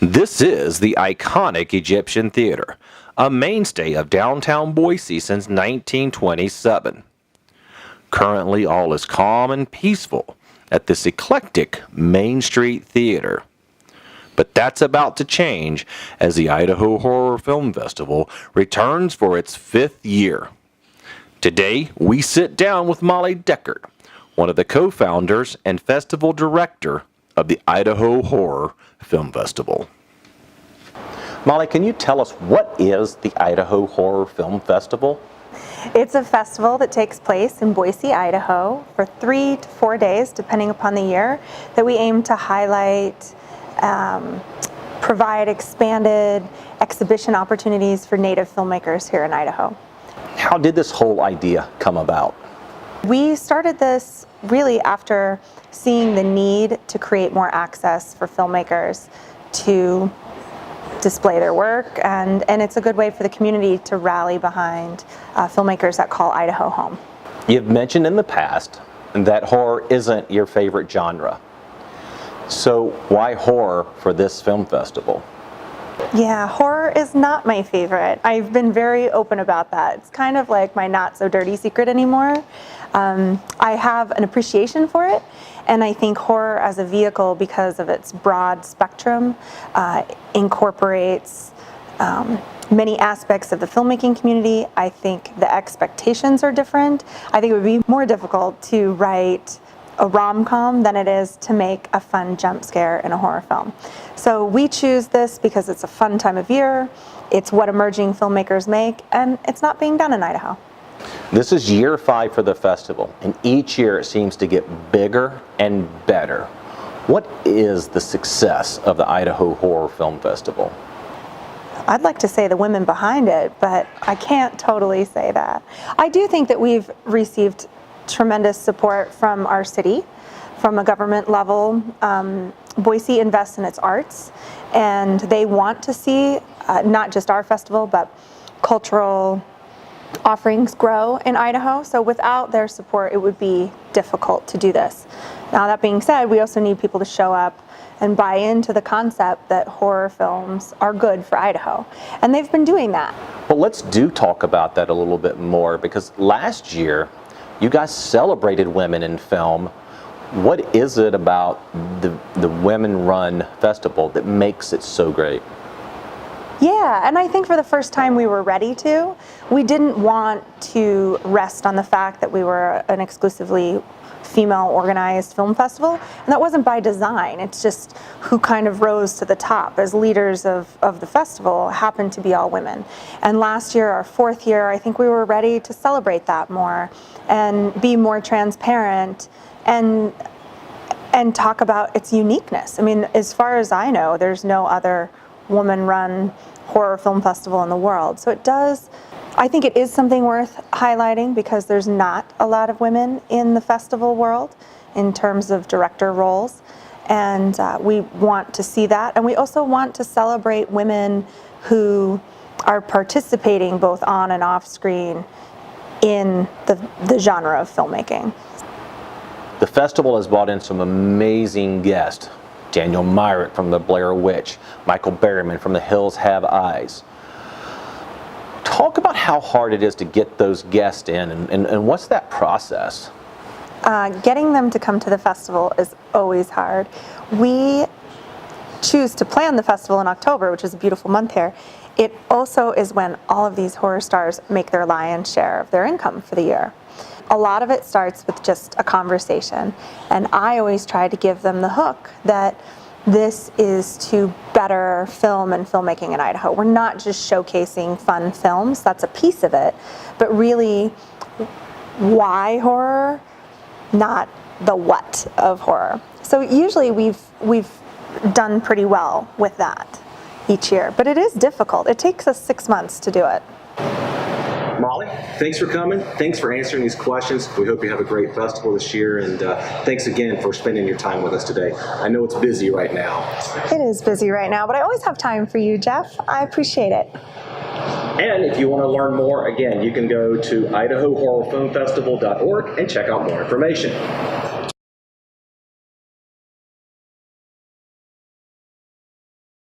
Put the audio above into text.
This is the iconic Egyptian theater, a mainstay of downtown Boise since 1927. Currently, all is calm and peaceful at this eclectic Main Street theater. But that's about to change as the Idaho Horror Film Festival returns for its 5th year. Today, we sit down with Molly Deckart, one of the co-founders and festival director of the Idaho Horror Film Festival. Molly, can you tell us what is the Idaho Horror Film Festival? It's a festival that takes place in Boise, Idaho for 3 to 4 days, depending upon the year, that we aim to highlight, provide expanded exhibition opportunities for Native filmmakers here in Idaho. How did this whole idea come about? We started this really after seeing the need to create more access for filmmakers to display their work, and it's a good way for the community to rally behind filmmakers that call Idaho home. You've mentioned in the past that horror isn't your favorite genre. So why horror for this film festival? Yeah, horror is not my favorite. I've been very open about that. It's kind of like my not so dirty secret anymore. I have an appreciation for it, and I think horror as a vehicle, because of its broad spectrum, incorporates many aspects of the filmmaking community. I think the expectations are different. I think it would be more difficult to write a rom-com than it is to make a fun jump scare in a horror film. So we choose this because it's a fun time of year, it's what emerging filmmakers make, and it's not being done in Idaho. This is year 5 for the festival, and each year it seems to get bigger and better. What is the success of the Idaho Horror Film Festival? I'd like to say the women behind it, but I can't totally say that. I do think that we've received tremendous support from our city, from a government level. Boise invests in its arts, and they want to see not just our festival, but cultural offerings grow in Idaho. So without their support, it would be difficult to do this. Now, that being said, we also need people to show up and buy into the concept that horror films are good for Idaho. And they've been doing that. Well, let's talk about that a little bit more, because last year you guys celebrated women in film. What is it about the women-run festival that makes it so great? Yeah, and I think for the first time we were ready to. We didn't want to rest on the fact that we were an exclusively female-organized film festival, and that wasn't by design. It's just who kind of rose to the top as leaders of the festival happened to be all women. And last year, our 4th year, I think we were ready to celebrate that more and be more transparent and talk about its uniqueness. I mean, as far as I know, there's no other woman-run horror film festival in the world. So I think it is something worth highlighting, because there's not a lot of women in the festival world in terms of director roles. And we want to see that. And we also want to celebrate women who are participating both on and off screen in the genre of filmmaking. The festival has brought in some amazing guests. Daniel Myrick from The Blair Witch, Michael Berryman from The Hills Have Eyes. Talk about how hard it is to get those guests in, and what's that process? Getting them to come to the festival is always hard. We choose to plan the festival in October, which is a beautiful month here. It also is when all of these horror stars make their lion's share of their income for the year. A lot of it starts with just a conversation, and I always try to give them the hook that this is to better film and filmmaking in Idaho. We're not just showcasing fun films, that's a piece of it, but really why horror, not the what of horror. So usually we've done pretty well with that each year, but it is difficult. It takes us 6 months to do it. Molly, thanks for coming. Thanks for answering these questions. We hope you have a great festival this year, and thanks again for spending your time with us today. I know it's busy right now. It is busy right now, but I always have time for you, Jeff. I appreciate it. And if you want to learn more, again, you can go to idahohorrorfilmfestival.org and check out more information.